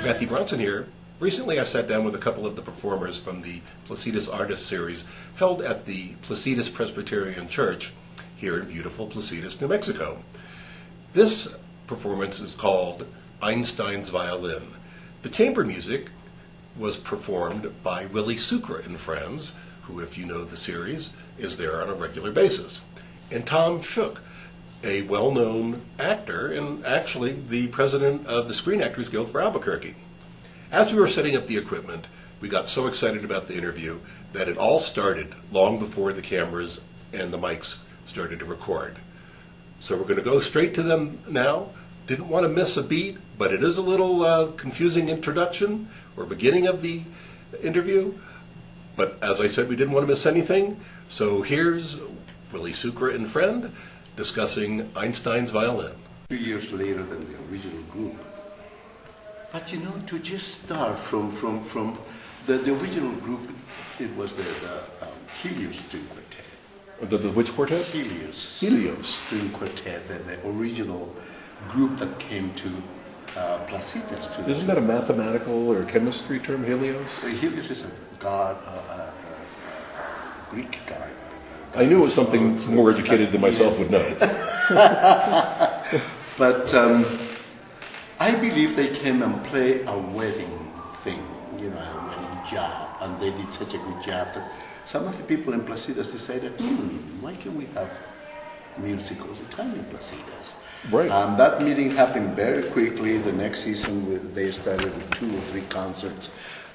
Matthew Bronson here. Recently I sat down with a couple of the performers from the Placitas Artist Series held at the Placitas Presbyterian Church here in beautiful Placitas, New Mexico. This performance is called Einstein's Violin. The chamber music was performed by Willy Sucre and Friends, who, if you know the series, is there on a regular basis. And Tom Schuch, a well-known actor and actually the president of the Screen Actors Guild for Albuquerque. As we were setting up the equipment, we got so excited about the interview that it all started long before the cameras and the mics started to record. So we're going to go straight to them now. Didn't want to miss a beat, but it is a little confusing introduction or beginning of the interview. But as I said, we didn't want to miss anything. So here's Willy Sucre and Friend discussing Einstein's Violin. 2 years later than the original group. But you know, to just start from the original group, it was the Helios String Quartet. The which quartet? Helios String Quartet, the original group that came to Placitas. Isn't that a mathematical or chemistry term, Helios? Helios is a god, Greek god. I knew it was something more educated than myself would know. But I believe they came and played a wedding thing, you know, a wedding job, and they did such a good job that some of the people in Placitas decided, why can't we have music all the time in Placitas? Right. And that meeting happened very quickly. The next season, they started with 2 or 3 concerts,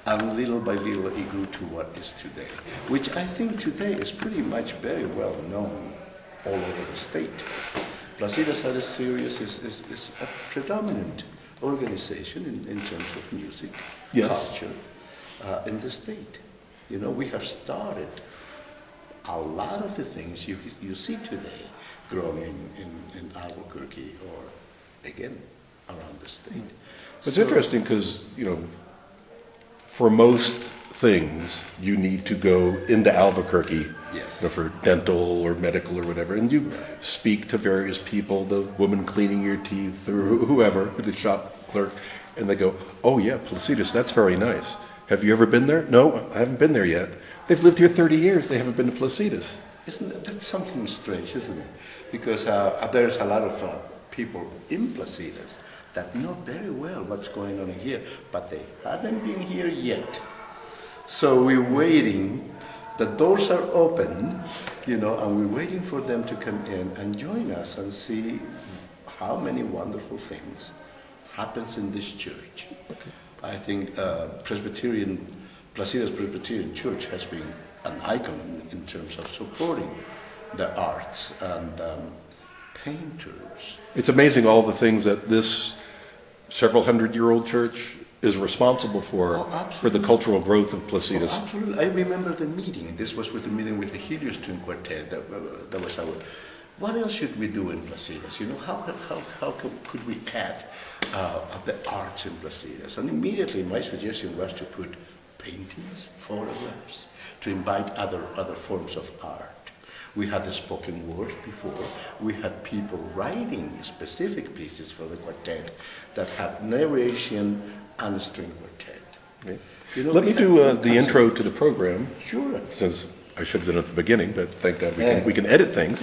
and little by little it grew to what is today, which I think today is pretty much very well known all over the state. Placitas Artist Series is a predominant organization in terms of music, culture in the state. You know, we have started a lot of the things you see today growing in Albuquerque or, again, around the state. It's interesting because, you know, for most things, you need to go into Albuquerque, yes, you know, for dental or medical or whatever, and you speak to various people, the woman cleaning your teeth or whoever, the shop clerk, and they go, oh yeah, Placitas, that's very nice. Have you ever been there? No, I haven't been there yet. They've lived here 30 years, they haven't been to Placitas. That's something strange, isn't it? Because there's a lot of people in Placitas that know very well what's going on here, but they haven't been here yet. So we're waiting, the doors are open, you know, and we're waiting for them to come in and join us and see how many wonderful things happens in this church. Okay. I think Placitas Presbyterian Church has been an icon in terms of supporting the arts and painters. It's amazing all the things that this several hundred-year-old church is responsible for the cultural growth of Placitas. Oh, absolutely. I remember the meeting. This was with the meeting with the Helios String Quartet. That was our. What else should we do in Placitas? You know, how could we add the arts in Placitas? And immediately my suggestion was to put paintings, photographs, to invite other forms of art. We had the spoken word before. We had people writing specific pieces for the quartet that had narration and string quartet. Okay. You know, let me do the intro to the program. Sure. Since I should have done it at the beginning, but thank God we can edit things.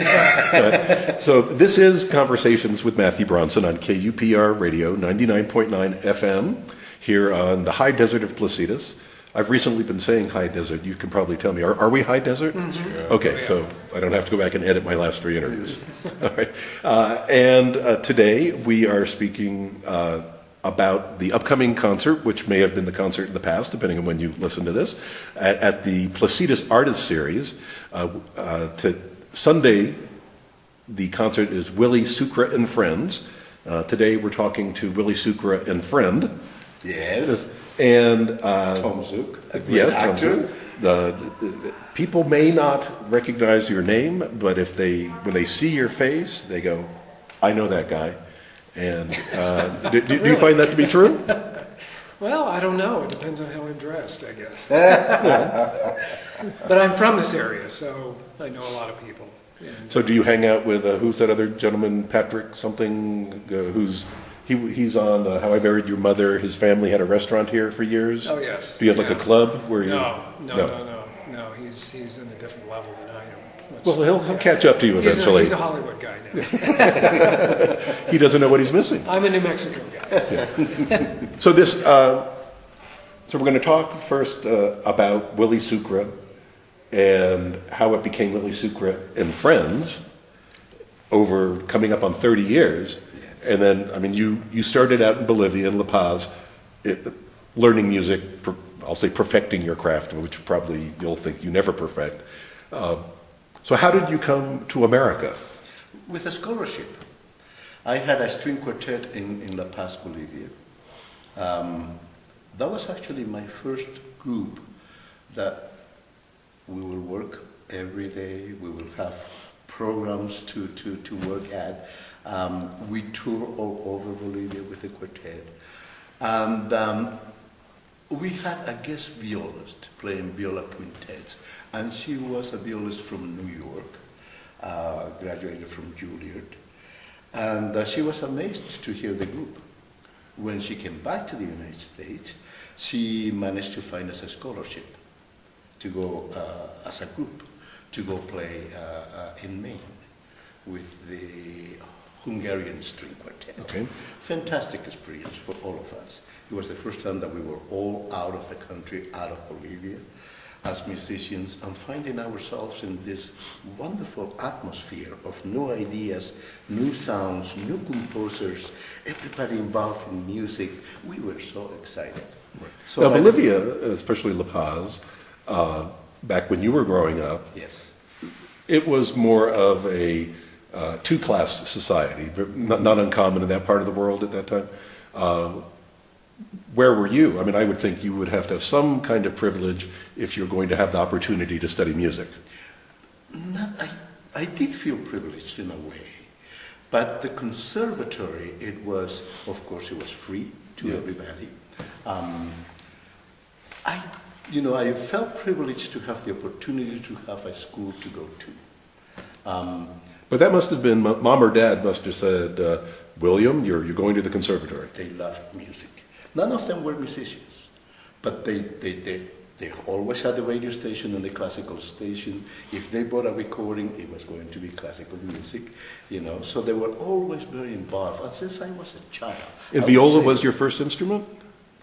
So this is Conversations with Matthew Bronson on KUPR Radio 99.9 FM here on the high desert of Placitas. I've recently been saying high desert. You can probably tell me. Are we high desert? Mm-hmm. Sure. Okay, so I don't have to go back and edit my last 3 interviews. All right. And today we are speaking about the upcoming concert, which may have been the concert in the past, depending on when you listen to this, at the Placitas Artist Series. Sunday, the concert is Willy Sucre and Friends. Today we're talking to Willy Sucre and Friend. Yes. And Tom Schuch, yes, actor. The people may not recognize your name, but when they see your face, they go, "I know that guy." And do you find that to be true? Well, I don't know. It depends on how I'm dressed, I guess. But I'm from this area, so I know a lot of people. And so do you hang out with who's that other gentleman, Patrick something, who's He's on How I Married Your Mother. His family had a restaurant here for years. Oh, yes. Do you have like a club where you? No. He's in a different level than I am. Well, he'll catch up to you eventually. He's a Hollywood guy now. He doesn't know what he's missing. I'm a New Mexico guy. Yeah. So this. So we're going to talk first about Willy Sucre and how it became Willy Sucre and Friends over coming up on 30 years. Yes. And then, I mean, you started out in Bolivia, in La Paz, learning music, I'll say perfecting your craft, which probably you'll think you never perfect. So how did you come to America? With a scholarship. I had a string quartet in La Paz, Bolivia. That was actually my first group that we will work every day. We will have programs to work at. We tour all over Bolivia with the quartet. And we had a guest violist playing viola quintets. And she was a violist from New York, graduated from Juilliard. And she was amazed to hear the group. When she came back to the United States, she managed to find us a scholarship to go as a group to go play in Maine with the Hungarian string quartet. Okay. Fantastic experience for all of us. It was the first time that we were all out of the country, out of Bolivia, as musicians, and finding ourselves in this wonderful atmosphere of new ideas, new sounds, new composers, everybody involved in music. We were so excited. Right. So now, Bolivia, especially La Paz, back when you were growing up, yes, it was more of a two-class society, not uncommon in that part of the world at that time. Where were you? I mean, I would think you would have to have some kind of privilege if you're going to have the opportunity to study music. I did feel privileged in a way, but the conservatory, it was, of course, it was free to everybody. I felt privileged to have the opportunity to have a school to go to. But that must have been, mom or dad must have said, William, you're going to the conservatory. They loved music. None of them were musicians, but they always had the radio station and the classical station. If they bought a recording, it was going to be classical music, so they were always very involved. And since I was a child. And viola was your first instrument?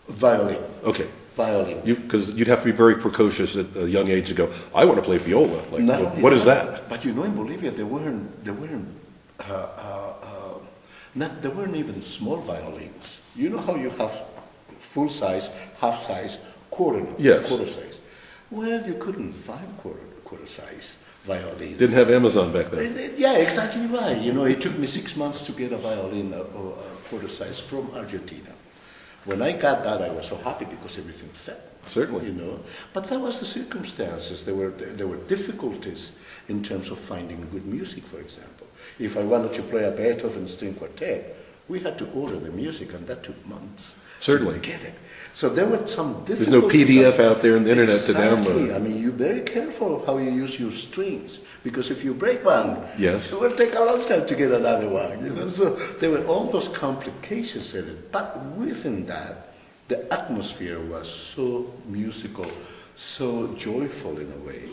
Violin. Okay. Violin. Because you'd have to be very precocious at a young age to go, I want to play viola. What is that? But in Bolivia, there weren't even small violins. You know how you have full size, half size, quarter size. Well, you couldn't find quarter size violins. Didn't have Amazon back then. Yeah, exactly right. It took me 6 months to get a violin, quarter size from Argentina. When I got that, I was so happy because everything fit. Certainly. But that was the circumstances. There were difficulties in terms of finding good music, for example. If I wanted to play a Beethoven string quartet, we had to order the music, and that took months. Certainly. To get it. So there were some difficulties. There's no PDF out there on the internet to download. I mean, you're very careful of how you use your strings, because if you break one, yes, it will take a long time to get another one. So there were all those complications in it. But within that, the atmosphere was so musical, so joyful in a way,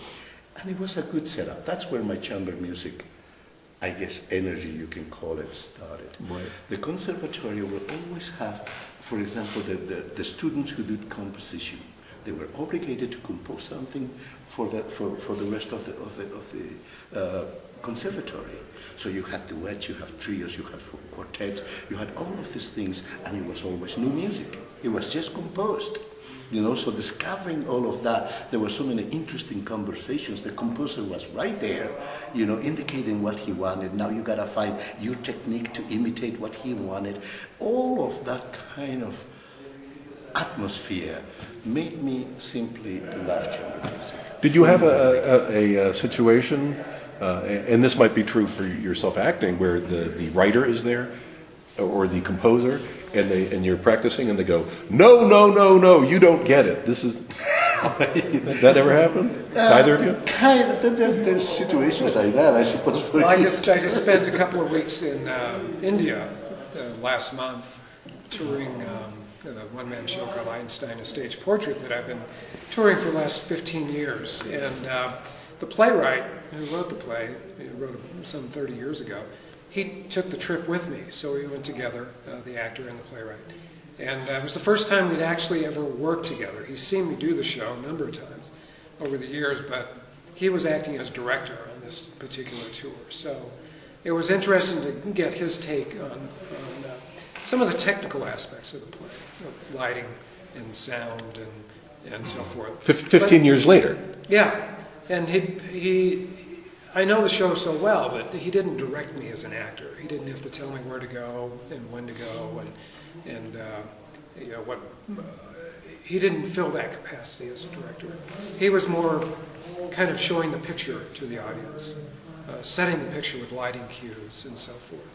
and it was a good setup. That's where my chamber music, I guess, energy, you can call it, started. Right. The conservatory will always have, for example, the students who did composition. They were obligated to compose something for the rest of the conservatory. So you had duets, you have trios, you had quartets, you had all of these things, and it was always new music. It was just composed. So discovering all of that, there were so many interesting conversations. The composer was right there, indicating what he wanted. Now you gotta find your technique to imitate what he wanted. All of that kind of atmosphere made me simply love chamber music. Did you have a situation, and this might be true for yourself acting, where the writer is there, or the composer, and you're practicing, and they go, no, you don't get it. This is. That ever happened? Either of you? Kind of. There's situations like that, I suppose. Well, I just spent a couple of weeks in India last month touring the one-man show called Einstein, a Stage Portrait that I've been touring for the last 15 years. And the playwright who wrote the play, he wrote it some 30 years ago, he took the trip with me. So we went together, the actor and the playwright. And it was the first time we'd actually ever worked together. He's seen me do the show a number of times over the years, but he was acting as director on this particular tour. So it was interesting to get his take on some of the technical aspects of the play, lighting and sound and so forth. 15 years later. Yeah, and I know the show so well, but he didn't direct me as an actor. He didn't have to tell me where to go and when to go and you know what. He didn't fill that capacity as a director. He was more kind of showing the picture to the audience, setting the picture with lighting cues and so forth.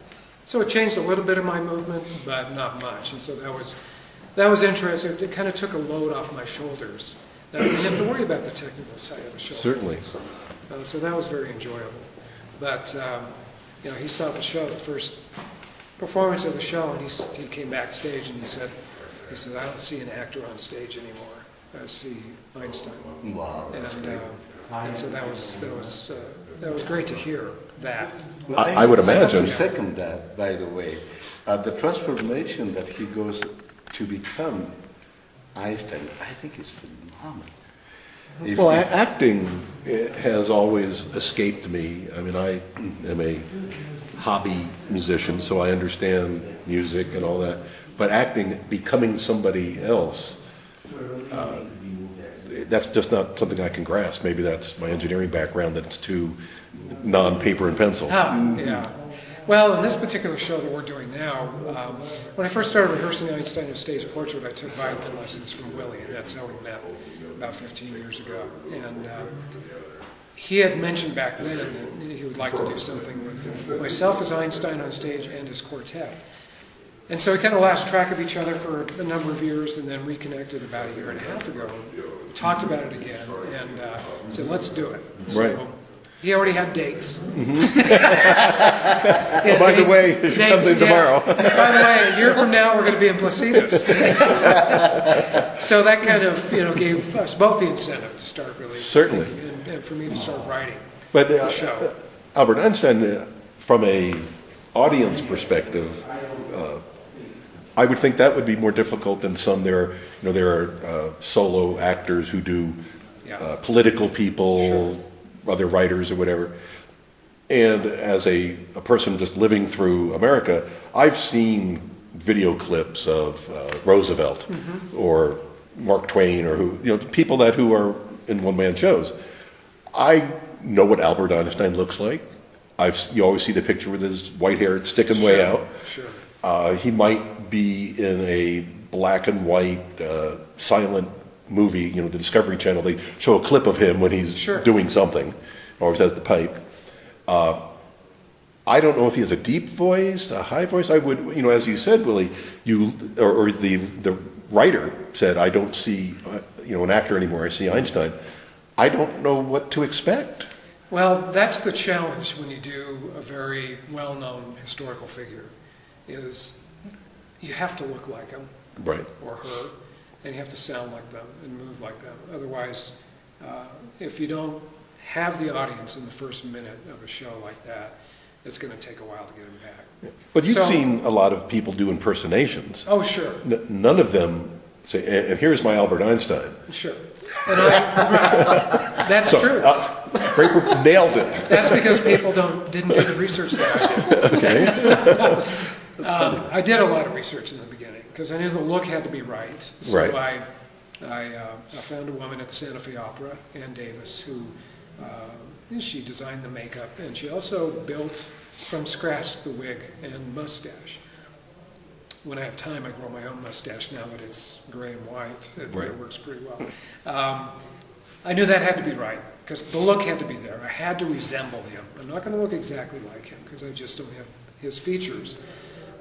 So it changed a little bit of my movement, but not much. And so that was interesting. It kind of took a load off my shoulders. I didn't have to worry about the technical side of the show. Certainly. So that was very enjoyable. But you know, he saw the show, the first performance of the show, and he came backstage and he said, I don't see an actor on stage anymore. I see Einstein. Wow, that's great. And so that was great to hear that. Well, I would imagine. I have to second that, by the way. The transformation that he goes to become Einstein, I think is phenomenal. Well, acting has always escaped me. I mean, I am a hobby musician, so I understand music and all that. But acting, becoming somebody else, that's just not something I can grasp. Maybe that's my engineering background, that it's too non-paper and pencil. Yeah. Well, in this particular show that we're doing now, when I first started rehearsing Einstein a Stage Portrait, I took violin lessons from Willy, and that's how we met about 15 years ago. And he had mentioned back then that he would like to do something with myself as Einstein on stage and his quartet. And so we kind of lost track of each other for a number of years and then reconnected about a year and a half ago. Talked about it again and said, let's do it. So right. He already had dates. Mm-hmm. By the way, she comes in tomorrow. By the way, a year from now, we're going to be in Placitas. So that kind of gave us both the incentive to start really. Certainly. And for me to start writing but, the show. Albert Einstein, from a audience perspective, I would think that would be more difficult than some. There are solo actors who do political people, Sure. other writers or whatever. And as a person just living through America, I've seen video clips of Roosevelt or Mark Twain or people who are in one-man shows. I know what Albert Einstein looks like. You always see the picture with his white hair sticking way out. Sure. He might be in a black and white silent movie, the Discovery Channel. They show a clip of him when he's doing something, always has the pipe. I don't know if he has a deep voice, a high voice. I would, as you said, Willie, or the writer said, I don't see, an actor anymore. I see Einstein. I don't know what to expect. Well, that's the challenge when you do a very well-known historical figure, is you have to look like him, right, or her, and you have to sound like them and move like them. Otherwise, if you don't have the audience in the first minute of a show like that, it's going to take a while to get them back. But you've seen a lot of people do impersonations. Oh, sure. None of them say, and here's my Albert Einstein. Sure. And that's true. Draper nailed it. That's because people didn't do the research that I did. Okay. I did a lot of research in the beginning because I knew the look had to be right. So right. I found a woman at the Santa Fe Opera, Ann Davis, who she designed the makeup, and she also built from scratch the wig and mustache. When I have time, I grow my own mustache now that it's gray and white. It works pretty well. I knew that had to be right because the look had to be there. I had to resemble him. I'm not going to look exactly like him because I just don't have his features,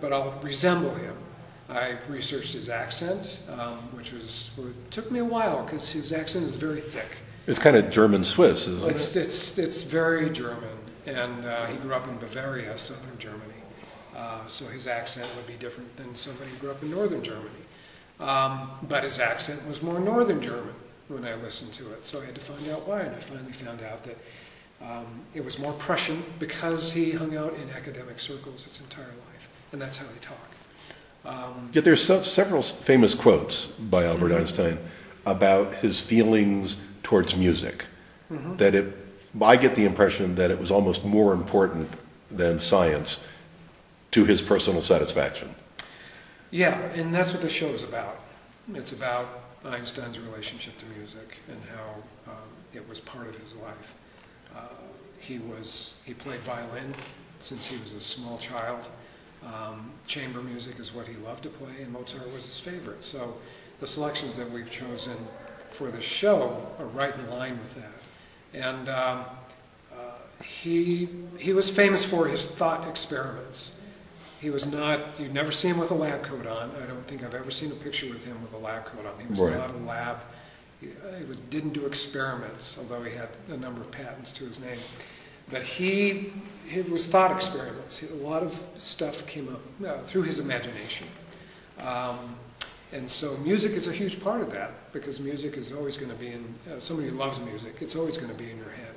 but I'll resemble him. I researched his accent, which took me a while because his accent is very thick. It's kind of German-Swiss, isn't it? It's very German, and he grew up in Bavaria, southern Germany. So his accent would be different than somebody who grew up in northern Germany. But his accent was more northern German when I listened to it, so I had to find out why, and I finally found out that it was more Prussian because he hung out in academic circles his entire life, and that's how he talked. Yet there's several famous quotes by Albert Einstein about his feelings towards music. That I get the impression that it was almost more important than science to his personal satisfaction. Yeah, and that's what the show is about. It's about Einstein's relationship to music and how it was part of his life. He played violin since he was a small child. Chamber music is what he loved to play, and Mozart was his favorite. So the selections that we've chosen for the show are right in line with that. And he was famous for his thought experiments. He was not, you'd never see him with a lab coat on. I don't think I've ever seen a picture with him with a lab coat on. He was not a lab. He didn't do experiments, although he had a number of patents to his name. But it was thought experiments. A lot of stuff came up through his imagination. And so music is a huge part of that, because music is always going to be in, somebody who loves music, it's always going to be in your head.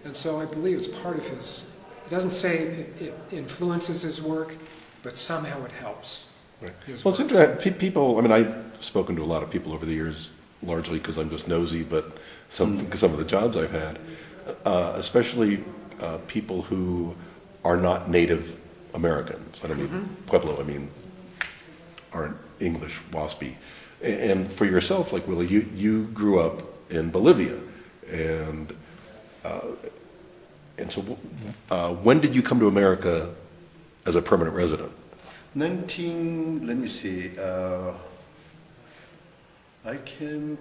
And so I believe it's part of his, it doesn't say it influences his work, but somehow it helps. Right. Well, it's interesting. People, I mean, I've spoken to a lot of people over the years, largely because I'm just nosy, but some of the jobs I've had, especially people who are not Native Americans. I don't mean Pueblo, I mean aren't English waspy. And for yourself, like Willie, you grew up in Bolivia, and so when did you come to America as a permanent resident? Let me see, I came,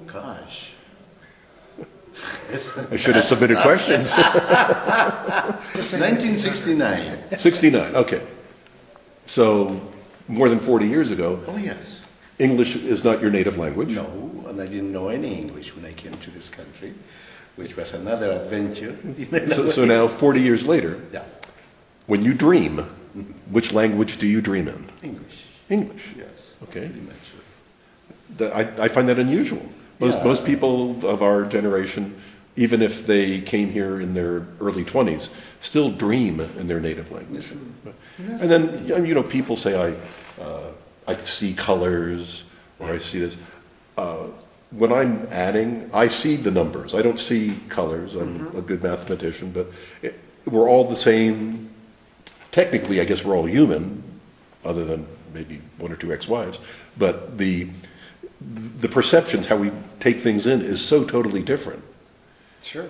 gosh. I should have submitted questions. 1969. 69, okay. So more than 40 years ago. Oh, yes. English is not your native language? No, and I didn't know any English when I came to this country, which was another adventure. So now, 40 years later, yeah. When you dream, which language do you dream in? English. English? Yes. Okay. Pretty much. I find that unusual. Most people of our generation, even if they came here in their early 20s, still dream in their native language. And then, people say, I see colors, or I see this. When I'm adding, I see the numbers. I don't see colors. I'm a good mathematician, but we're all the same. Technically, I guess we're all human, other than maybe one or two ex-wives. But the perceptions, how we take things in, is so totally different. Sure,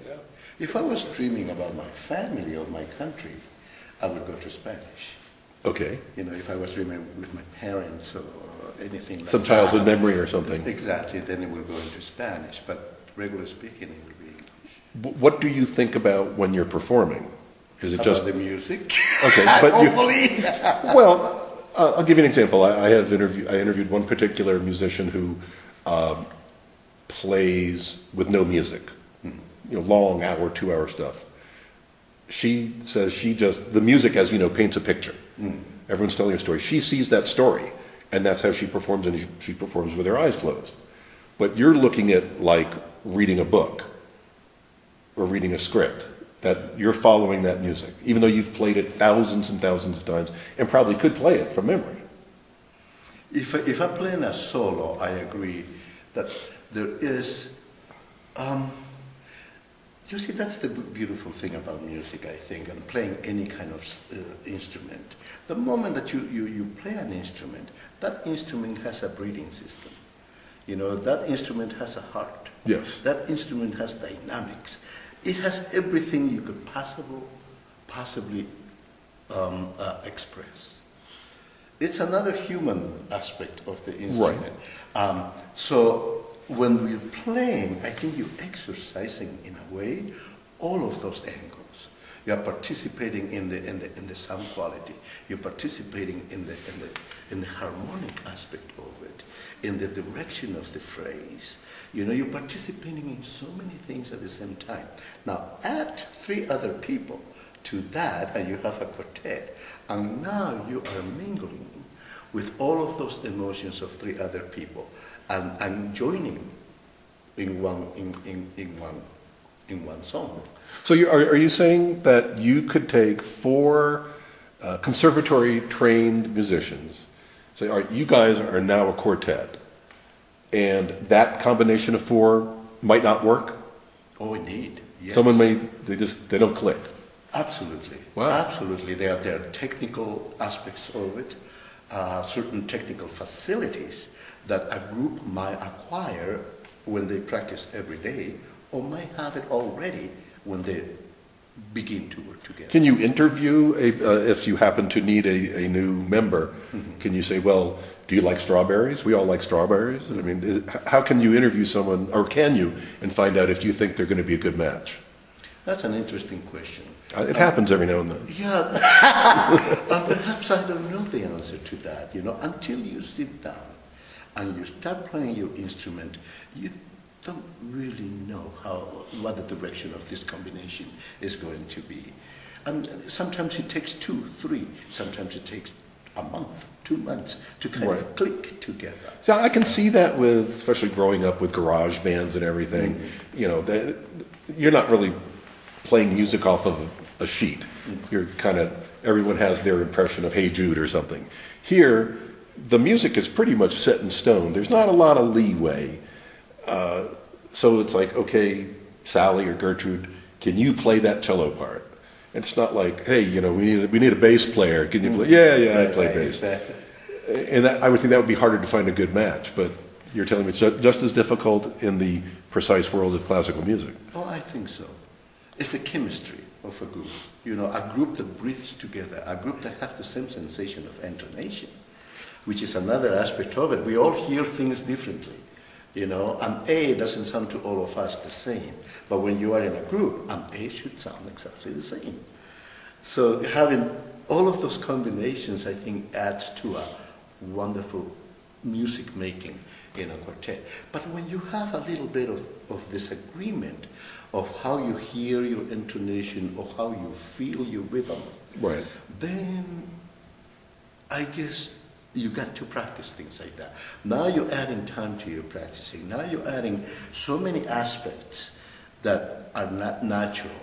yeah. If I was dreaming about my family or my country, I would go to Spanish. Okay. If I was dreaming with my parents or anything like that. Some childhood memory or something. Exactly, then it will go into Spanish, but regularly speaking, it will be English. What do you think about when you're performing? Is it just the music? Okay, but hopefully. Well, I'll give you an example. I interviewed one particular musician who plays with no music, long hour, 2 hour stuff. She says the music, as you know, paints a picture. Everyone's telling a story. She sees that story, and that's how she performs, and she performs with her eyes closed. But you're looking at like reading a book or reading a script, that you're following that music, even though you've played it thousands and thousands of times and probably could play it from memory. If I'm playing a solo, I agree that there is, you see, that's the beautiful thing about music, I think, and playing any kind of instrument. The moment that you play an instrument, that instrument has a breathing system. That instrument has a heart. Yes. That instrument has dynamics. It has everything you could possibly express. It's another human aspect of the instrument. Right. So when we're playing, I think you're exercising, in a way, all of those angles. You are participating in the sound quality. You're participating in the harmonic aspect of it, in the direction of the phrase. You know, you're participating in so many things at the same time. Now, add 3 other people to that, and you have a quartet. And now you are mingling with all of those emotions of 3 other people, and joining in one song. So are you saying that you could take 4 conservatory-trained musicians, say, all right, you guys are now a quartet, and that combination of 4 might not work? Oh, indeed. Yes. Someone they don't click. Absolutely. Wow. Absolutely. There are technical aspects of it, certain technical facilities that a group might acquire when they practice every day, or might have it already when they begin to work together. Can you interview, if you happen to need a new member, can you say, well, do you like strawberries? We all like strawberries. I mean, how can you interview someone, or can you, and find out if you think they're going to be a good match? That's an interesting question. It happens every now and then. Yeah, but perhaps I don't know the answer to that, you know. Until you sit down and you start playing your instrument, you don't really know what the direction of this combination is going to be. And sometimes it takes 2, 3, sometimes it takes a month, 2 months to kind of click together. So I can see that especially growing up with garage bands and everything, you know, you're not really playing music off of a sheet. You're everyone has their impression of Hey Jude or something. Here, the music is pretty much set in stone. There's not a lot of leeway. So it's like, okay, Sally or Gertrude, can you play that cello part? It's not like, hey, you know, we need a bass player. Can you play? Yeah, I play bass. Exactly. And I would think that would be harder to find a good match, but you're telling me it's just as difficult in the precise world of classical music. Oh, I think so. It's the chemistry of a group. You know, a group that breathes together, a group that has the same sensation of intonation, which is another aspect of it. We all hear things differently, you know, and A doesn't sound to all of us the same. But when you are in a group, an A should sound exactly the same. So having all of those combinations, I think, adds to a wonderful music making in a quartet. But when you have a little bit of disagreement of how you hear your intonation or how you feel your rhythm, Right. then I guess you got to practice things like that. Now you're adding time to your practicing. Now you're adding so many aspects that are not natural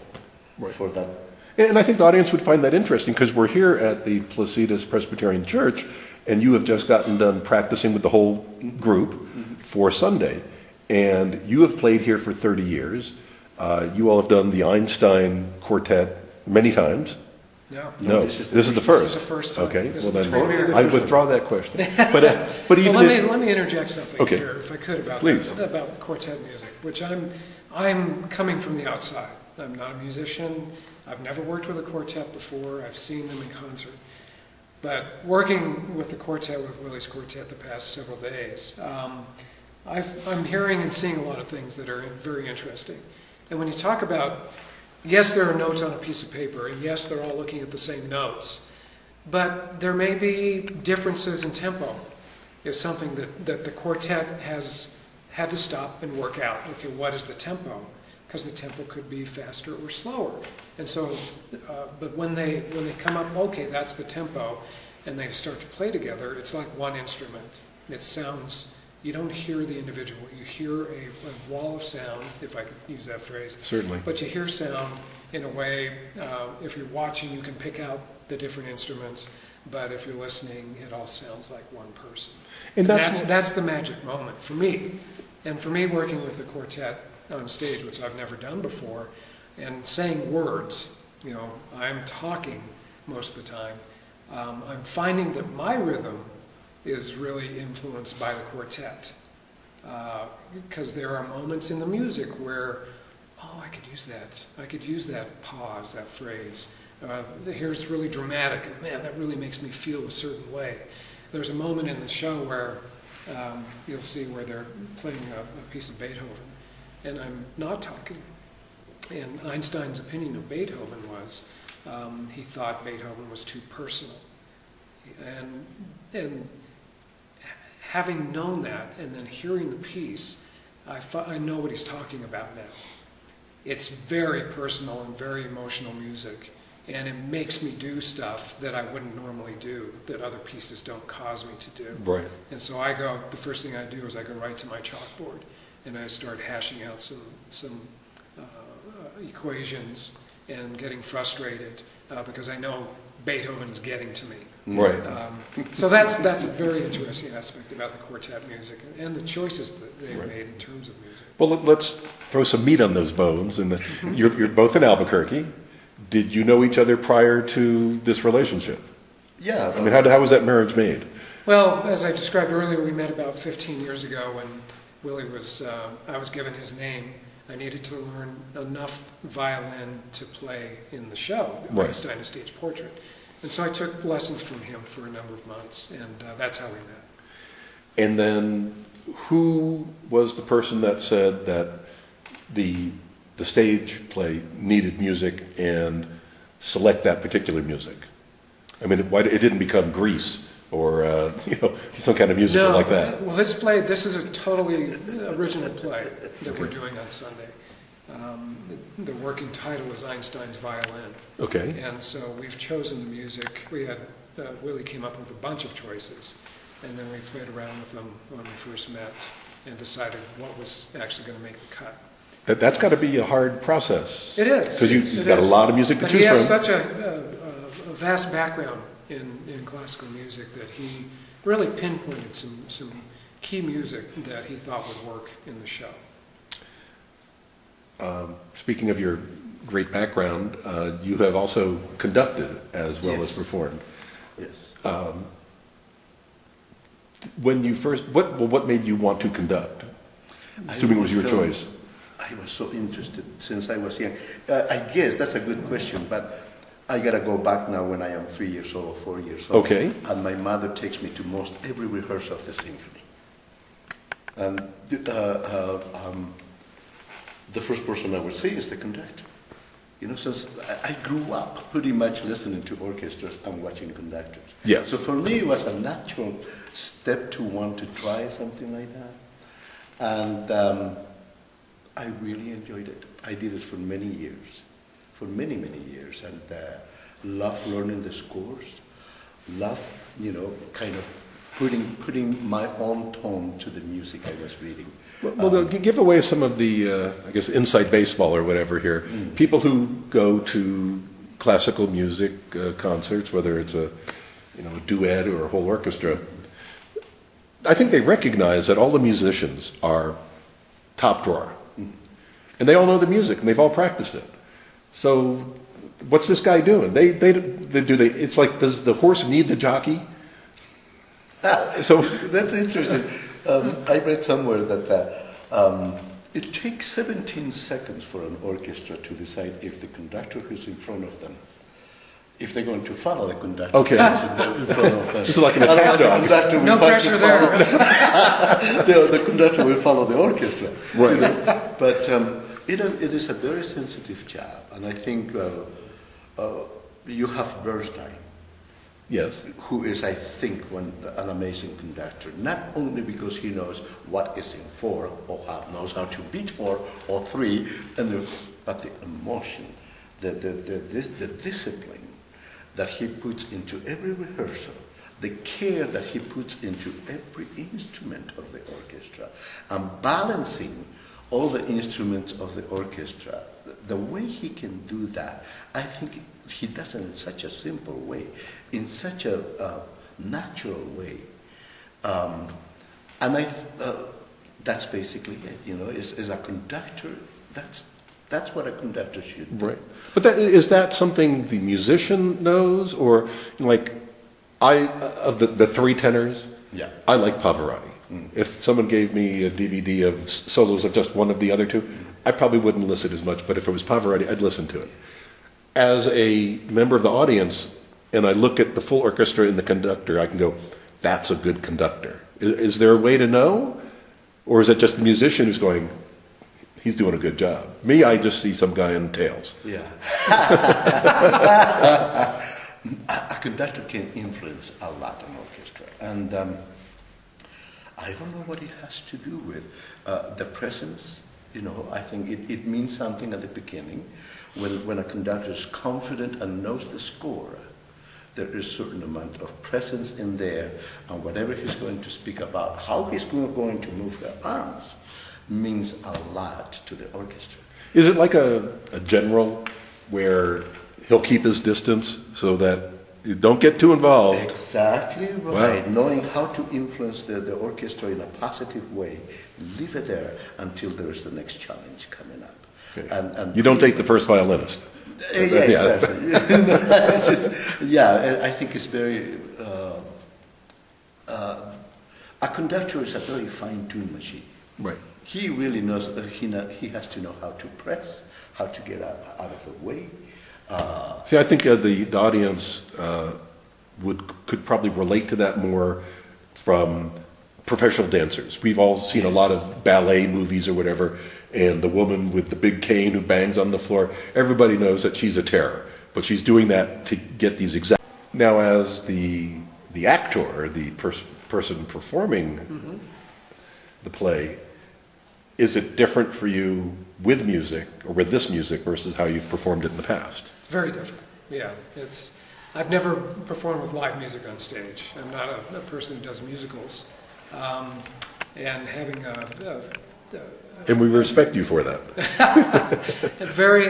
for that. And I think the audience would find that interesting because we're here at the Placitas Presbyterian Church, and you have just gotten done practicing with the whole group for Sunday. And you have played here for 30 years. You all have done the Einstein quartet many times. No, this is the first. This is the first time. Okay, This well is the then premiere. I withdraw that question. But even let me interject something here, if I could, about quartet music, which I'm coming from the outside. I'm not a musician. I've never worked with a quartet before. I've seen them in concert. But working with the quartet, with Willy's quartet the past several days, I'm hearing and seeing a lot of things that are very interesting. And when you talk about, yes, there are notes on a piece of paper, and yes, they're all looking at the same notes, but there may be differences in tempo. It's something that the quartet has had to stop and work out. Okay, what is the tempo? Because the tempo could be faster or slower. And so, but when they come up, okay, that's the tempo, and they start to play together, it's like one instrument. It sounds, you don't hear the individual, you hear a wall of sound, if I could use that phrase. Certainly. But you hear sound in a way, if you're watching, you can pick out the different instruments, but if you're listening, it all sounds like one person. And that's the magic moment for me. And for me, working with the quartet on stage, which I've never done before, and saying words, you know, I'm talking most of the time, I'm finding that my rhythm is really influenced by the quartet. Because there are moments in the music where, oh, I could use that. I could use that pause, that phrase. Here it's really dramatic, and man, that really makes me feel a certain way. There's a moment in the show where you'll see where they're playing a piece of Beethoven, and I'm not talking. And Einstein's opinion of Beethoven was he thought Beethoven was too personal. And having known that and then hearing the piece, I know what he's talking about now. It's very personal and very emotional music, and it makes me do stuff that I wouldn't normally do, that other pieces don't cause me to do. Right. And so the first thing I do is I go right to my chalkboard, and I start hashing out some equations and getting frustrated because I know Beethoven is getting to me. Right. So that's a very interesting aspect about the quartet music and the choices that they've made in terms of music. Well, let's throw some meat on those bones. And you're both in Albuquerque. Did you know each other prior to this relationship? Yeah. I mean, how was that marriage made? Well, as I described earlier, we met about 15 years ago when Willy was, I was given his name. I needed to learn enough violin to play in the show, the Einstein Stage Portrait. And so I took lessons from him for a number of months, and that's how we met. And then who was the person that said that the stage play needed music and select that particular music? I mean, it didn't become Grease or some kind of musical like that. Well, this is a totally original play that we're doing on Sunday. The working title is Einstein's Violin. Okay. And so we've chosen the music. We had Willy came up with a bunch of choices, and then we played around with them when we first met and decided what was actually going to make the cut. That's got to be a hard process. It is. Because you've got a lot of music to choose from. He has such a vast background in classical music that he really pinpointed some key music that he thought would work in the show. Speaking of your great background, you have also conducted as well as performed. Yes. When you first, what made you want to conduct? Assuming it was your choice. I was so interested since I was young. I guess that's a good question, but I gotta go back now when I am 3 years old or 4 years old. Okay. And my mother takes me to most every rehearsal of the symphony. And the first person I would see is the conductor. Since I grew up pretty much listening to orchestras and watching conductors. Yes. So for me, it was a natural step to want to try something like that. And I really enjoyed it. I did it for many years, many years, and loved learning the scores, loved, kind of putting my own tone to the music I was reading. Well, give away some of the, I guess, inside baseball or whatever here. People who go to classical music concerts, whether it's a duet or a whole orchestra, I think they recognize that all the musicians are top drawer. And they all know the music, and they've all practiced it. So, what's this guy doing? It's like, does the horse need the jockey? So that's interesting. I read somewhere that it takes 17 seconds for an orchestra to decide if the conductor who's in front of them, if they're going to follow the conductor who's in front of them. This is like an attack dog. No pressure there. The conductor will follow the orchestra. Right. But it is a very sensitive job, and I think you have Bernstein. Yes. Who is, I think, an amazing conductor. Not only because he knows what is in 4, or knows how to beat 4 or 3, but the emotion, the discipline that he puts into every rehearsal, the care that he puts into every instrument of the orchestra, and balancing all the instruments of the orchestra. The way he can do that, I think he does it in such a simple way, in such a natural way. And that's basically it. As a conductor, that's what a conductor should do. Right. But is that something the musician knows, or of the 3 tenors? Yeah. I like Pavarotti. If someone gave me a DVD of solos of just one of the other 2, I probably wouldn't listen as much, but if it was Pavarotti, I'd listen to it. As a member of the audience, and I look at the full orchestra and the conductor, I can go, that's a good conductor. Is there a way to know? Or is it just the musician who's going, he's doing a good job. Me, I just see some guy in tails. Yeah. A conductor can influence a lot an orchestra, and I don't know what it has to do with the presence. You know, I think it means something at the beginning. When a conductor is confident and knows the score, there is a certain amount of presence in there, and whatever he's going to speak about, how he's going to move her arms, means a lot to the orchestra. Is it like a general where he'll keep his distance so that you don't get too involved? Exactly right. Wow. Knowing how to influence the orchestra in a positive way, leave it there until there's the next challenge coming up. Okay. And You don't take the first violinist. yeah, exactly. It's just, yeah, I think it's very. A conductor is a very fine-tuned machine. Right. He really knows. He has to know how to press, how to get out of the way. See, I think the audience could probably relate to that more from professional dancers. We've all seen a lot of ballet movies or whatever, and the woman with the big cane who bangs on the floor, everybody knows that she's a terror, but she's doing that to get these exact. Now, as the actor, the person performing the play, is it different for you with music, or with this music, versus how you've performed it in the past? It's very different. Yeah, I've never performed with live music on stage. I'm not a person who does musicals, and having And we respect you for that.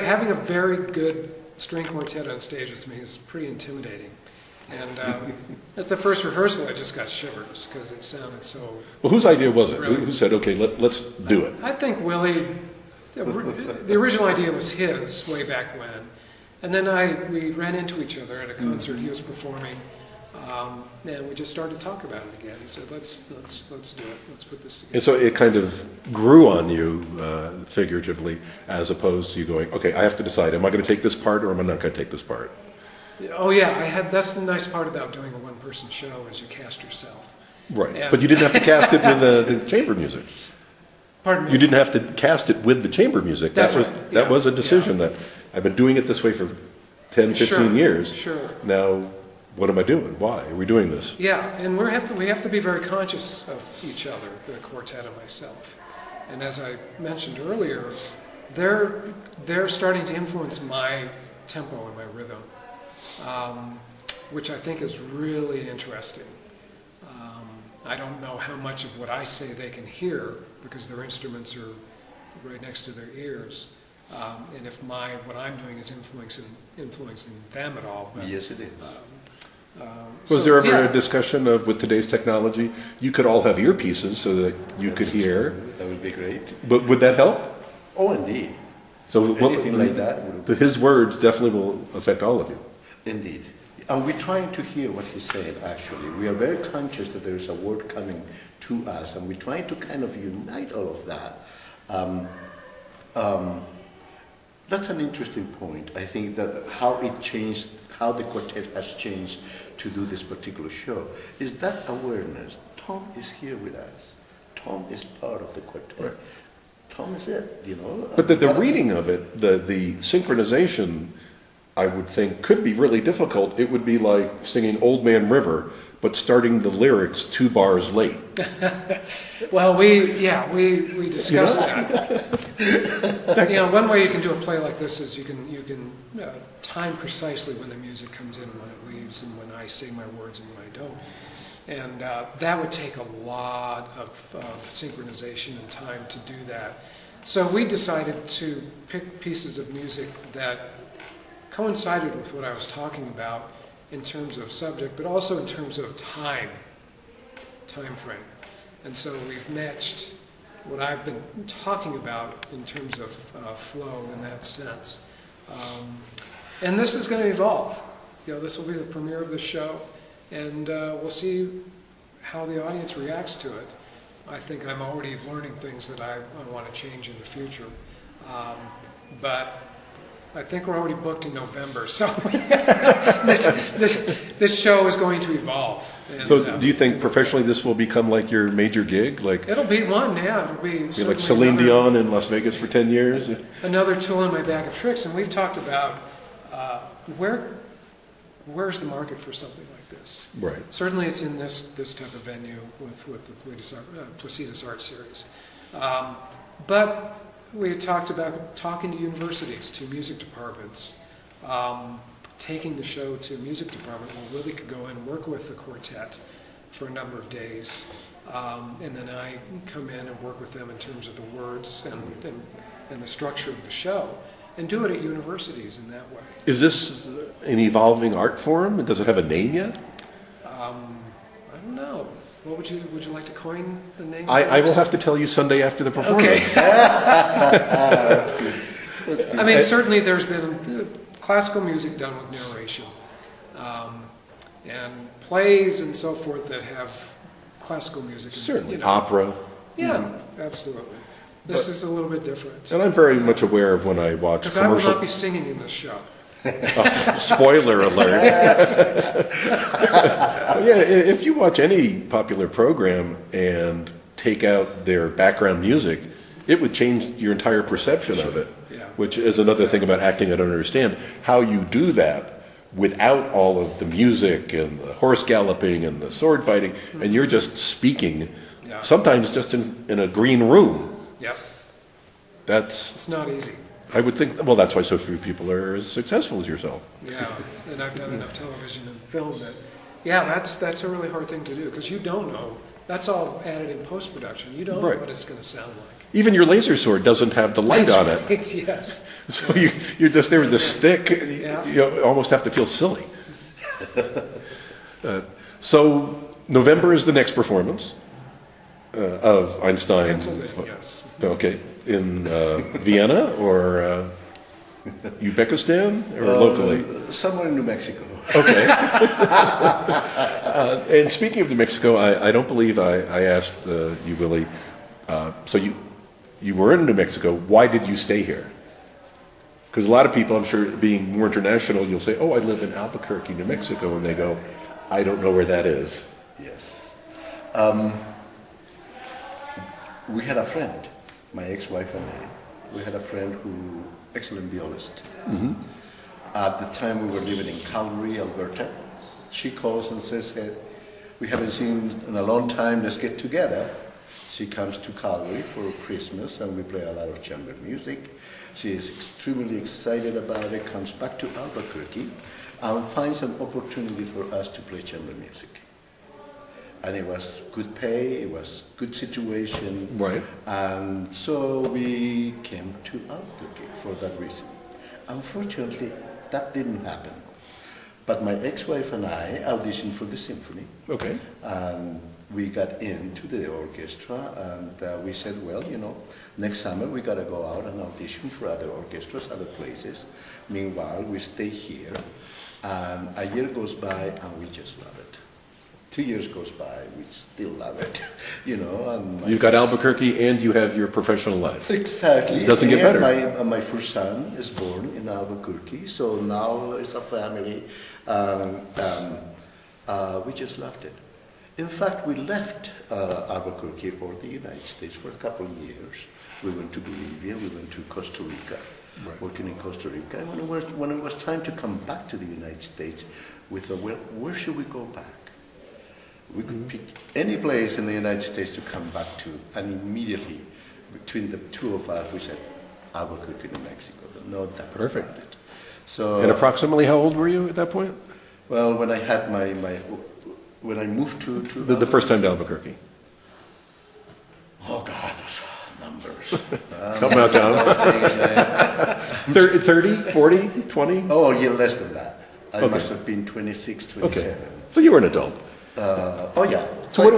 having a very good string quartet on stage with me is pretty intimidating. And at the first rehearsal, I just got shivers because it sounded so. Well, whose idea was it? Brilliant. Who said, "Okay, let's do it"? I think Willy. The original idea was his way back when, and then we ran into each other at a concert he was performing, and we just started to talk about it again. He said, "Let's do it. Let's put this together." And so it kind of grew on you, figuratively, as opposed to you going, "Okay, I have to decide: am I going to take this part, or am I not going to take this part?" Oh yeah, that's the nice part about doing a one-person show is you cast yourself. Right, And but you didn't have to cast it with the chamber music. Pardon me? You didn't have to cast it with the chamber music. That's that was right. that Yeah. was a decision Yeah. that I've been doing it this way for 10, 15 Sure. years. Sure. Now, what am I doing? Why are we doing this? Yeah, and we have to be very conscious of each other, the quartet and myself. And as I mentioned earlier, they're starting to influence my tempo and my rhythm, which I think is really interesting. I don't know how much of what I say they can hear because their instruments are right next to their ears, and if what I'm doing is influencing them at all. But, Yes, it is. Was there ever yeah. a discussion of, with today's technology, you could all have earpieces so that you could hear, That would be great. but would that help? Oh, indeed. So Anything like that would. his words definitely will affect all of you. Indeed. And we're trying to hear what he's saying, actually. We are very conscious that there's a word coming to us, and we're trying to kind of unite all of that. That's an interesting point. I think that how the quartet has changed to do this particular show, is that awareness. Tom is here with us. Tom is part of the quartet. Right. Tom is it, you know. But the reading of it, the synchronization, I would think, could be really difficult. It would be like singing Old Man River, but starting the lyrics 2 bars late. Well, we discussed that. One way you can do a play like this is you can time precisely when the music comes in and when it leaves, and when I say my words and when I don't. And that would take a lot of synchronization and time to do that. So we decided to pick pieces of music that coincided with what I was talking about in terms of subject, but also in terms of time frame. And so we've matched what I've been talking about in terms of flow in that sense. And this is going to evolve. This will be the premiere of the show, and we'll see how the audience reacts to it. I think I'm already learning things that I want to change in the future. But I think we're already booked in November, so this show is going to evolve. And, So do you think professionally this will become like your major gig? Like it'll be one, yeah. It'll be like Celine Dion in Las Vegas for 10 years? another tool in my bag of tricks. And we've talked about where's the market for something like this. Right. Certainly it's in this type of venue with the Placitas Art Series. But we had talked about talking to universities, to music departments, taking the show to a music department where Willy could go in and work with the quartet for a number of days. And then I come in and work with them in terms of the words and the structure of the show, and do it at universities in that way. Is this an evolving art form? Does it have a name yet? I don't know. What would you like to coin the name? I will have to tell you Sunday after the performance. Okay. That's good. That's good. I mean, certainly there's been classical music done with narration, and plays and so forth that have classical music. Certainly, opera. Yeah, absolutely. This is a little bit different. And I'm very much aware of when I watch Because I will commercial. not be singing in this show. Spoiler alert. Yeah, if you watch any popular program and take out their background music, it would change your entire perception of it. Yeah. Which is another thing about acting I don't understand. How you do that without all of the music and the horse galloping and the sword fighting, and you're just speaking, Yeah. sometimes just in a green room. Yep. That's, It's not easy. I would think, well, that's why so few people are as successful as yourself. Yeah, and I've done enough television and film that, yeah, that's a really hard thing to do, because you don't know. That's all added in post-production. You don't know Right. what it's going to sound like. Even your laser sword doesn't have the light on it. Right, yes. So you're just there with the stick. Yeah. You almost have to feel silly. So November is the next performance of Einstein. Pennsylvania, yes. Okay, in Vienna or Uzbekistan or locally? Somewhere in New Mexico. Okay. And speaking of New Mexico, I don't believe I asked you, Willy. So you were in New Mexico. Why did you stay here? Because a lot of people, I'm sure, being more international, you'll say, "Oh, I live in Albuquerque, New Mexico," and they go, "I don't know where that is." Yes. We had a friend, my ex-wife and I. We had a friend who, excellent violist. Mm-hmm. At the time we were living in Calgary, Alberta. She calls and says, "Hey, we haven't seen in a long time, let's get together." She comes to Calgary for Christmas and we play a lot of chamber music. She is extremely excited about it, comes back to Albuquerque and finds an opportunity for us to play chamber music. And it was good pay, it was good situation. Right. And so we came to Albuquerque for that reason. Unfortunately, that didn't happen. But my ex-wife and I auditioned for the symphony. Okay. And we got into the orchestra and we said, well, next summer we got to go out and audition for other orchestras, other places. Meanwhile, we stay here. And a year goes by and we just love it. 2 years goes by, we still love it, And You've got Albuquerque and you have your professional life. Exactly. It doesn't get better. My first son is born in Albuquerque, so now it's a family. We just loved it. In fact, we left Albuquerque or the United States for a couple of years. We went to Bolivia, we went to Costa Rica, working in Costa Rica. And when it was time to come back to the United States, we thought, well, where should we go back? We could pick any place in the United States to come back to, and immediately, between the two of us, we said, Albuquerque, New Mexico. No doubt Perfect. about it. So, And approximately how old were you at that point? well, when I had when I moved to The first time to Albuquerque. oh God, those numbers. Help me out, John. 30, 40, 20? Oh, yeah, less than that. I Okay. must have been 26, 27. Okay. So you were an adult. Oh yeah. So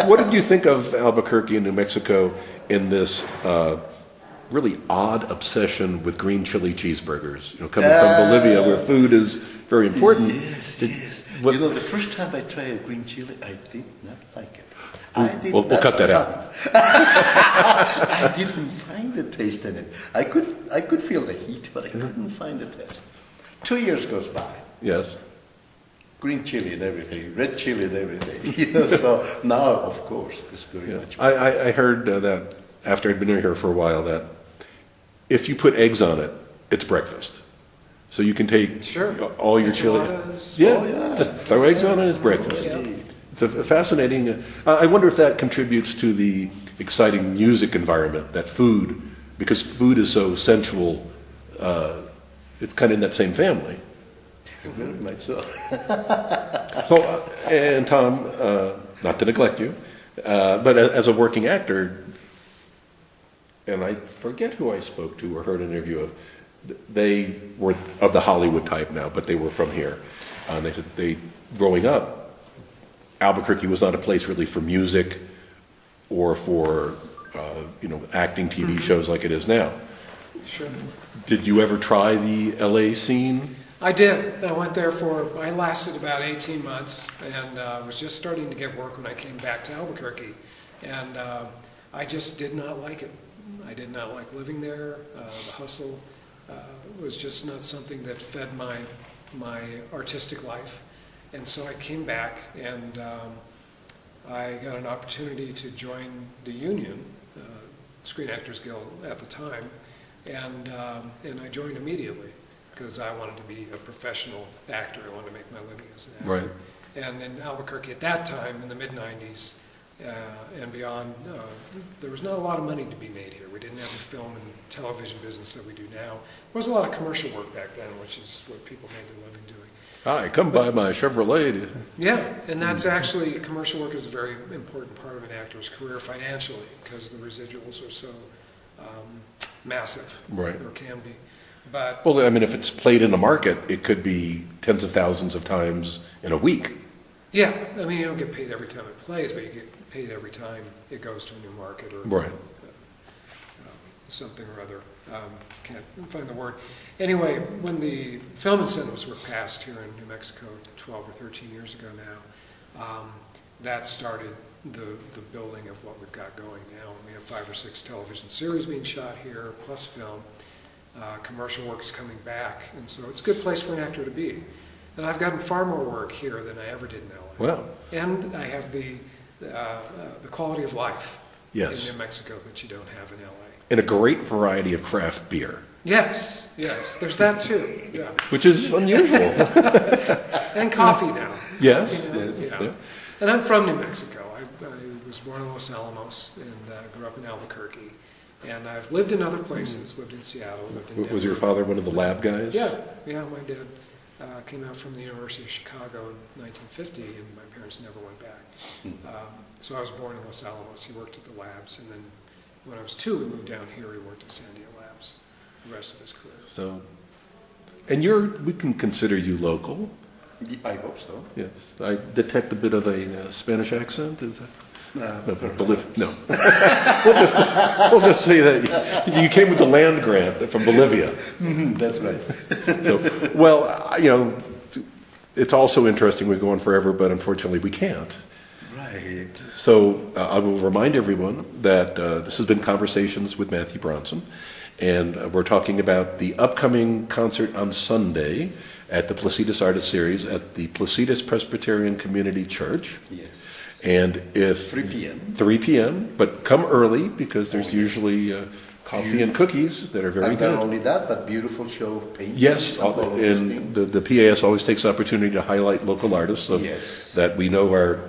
what did you think of Albuquerque in New Mexico in this really odd obsession with green chili cheeseburgers? Coming from Bolivia, where food is very important. Yes, yes. What- The first time I tried a green chili, I did not like it. We'll cut that out. I didn't find the taste in it. I could feel the heat, but I couldn't find the taste. 2 years goes by. Yes. Green chili and everything, red chili and everything. So now, of course, it's very much better. I heard that after I'd been here for a while that if you put eggs on it, it's breakfast. So you can take all your chili. Yeah, just throw eggs on it, it's breakfast. Yeah. It's a fascinating. I wonder if that contributes to the exciting music environment, that food, because food is so sensual. It's kind of in that same family. Very much so. So, and Tom, not to neglect you, but as a working actor, and I forget who I spoke to or heard an interview of, they were of the Hollywood type now, but they were from here. And they said growing up, Albuquerque was not a place really for music or for acting TV shows like it is now. Sure. Did you ever try the LA scene? I did. I lasted about 18 months and was just starting to get work when I came back to Albuquerque. And I just did not like it. I did not like living there. The hustle was just not something that fed my artistic life. And so I came back and I got an opportunity to join the union, Screen Actors Guild at the time, and I joined immediately because I wanted to be a professional actor. I wanted to make my living as an actor. Right. And in Albuquerque at that time, in the mid-90s and beyond, there was not a lot of money to be made here. We didn't have the film and television business that we do now. There was a lot of commercial work back then, which is what people made their living doing. Hi, come by my Chevrolet. Yeah, and that's actually, commercial work is a very important part of an actor's career financially because the residuals are so massive, Right. or can be. But Well, I mean, if it's played in a market, it could be tens of thousands of times in a week. yeah, I mean, you don't get paid every time it plays, but you get paid every time it goes to a new market or Right. something or other. Can't find the word. Anyway, when the film incentives were passed here in New Mexico 12 or 13 years ago now, that started the building of what we've got going now. We have 5 or 6 television series being shot here, plus film. Commercial work is coming back, and so it's a good place for an actor to be. And I've gotten far more work here than I ever did in LA. Well, And I have the quality of life yes. in New Mexico that you don't have in LA. And a great variety of craft beer, Yes, there's that too. Yeah, which is unusual. and coffee now. Yes. You know, Yes. yeah. And I'm from New Mexico. I was born in Los Alamos and grew up in Albuquerque. And I've lived in other places. Lived in Seattle. Lived in Denver. Was your father one of the lab guys? Yeah. My dad came out from the University of Chicago in 1950, and my parents never went back. So I was born in Los Alamos. He worked at the labs, and then when I was 2, we moved down here. He worked at Sandia Labs the rest of his career. So, and we can consider you local. I hope so. Yes. I detect a bit of a Spanish accent. Is that? No. We'll just say that you came with a land grant from Bolivia. That's right. So, well, it's also interesting. We go on forever, but unfortunately we can't. Right. So I will remind everyone that this has been Conversations with Matthew Bronson, and we're talking about the upcoming concert on Sunday at the Placitas Artist Series at the Placitas Presbyterian Community Church. Yes. And if 3 p.m. 3 p.m., but come early because there's usually coffee and cookies that are very And good. not only that, but beautiful show of paintings. Yes, and all those and things. the PAS always takes the opportunity to highlight local artists so Yes. that we know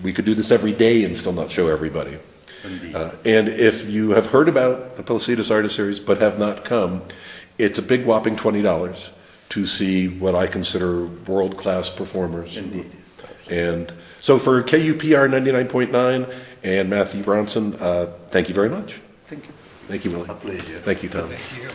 we could do this every day and still not show everybody. Indeed. And if you have heard about the Placitas Artist Series but have not come, it's a big whopping $20 to see what I consider world-class performers. Indeed. And so for KUPR 99.9 and Matthew Bronson, thank you very much. Thank you. Thank you, Willie. A pleasure. Thank you, Tom. Thank you.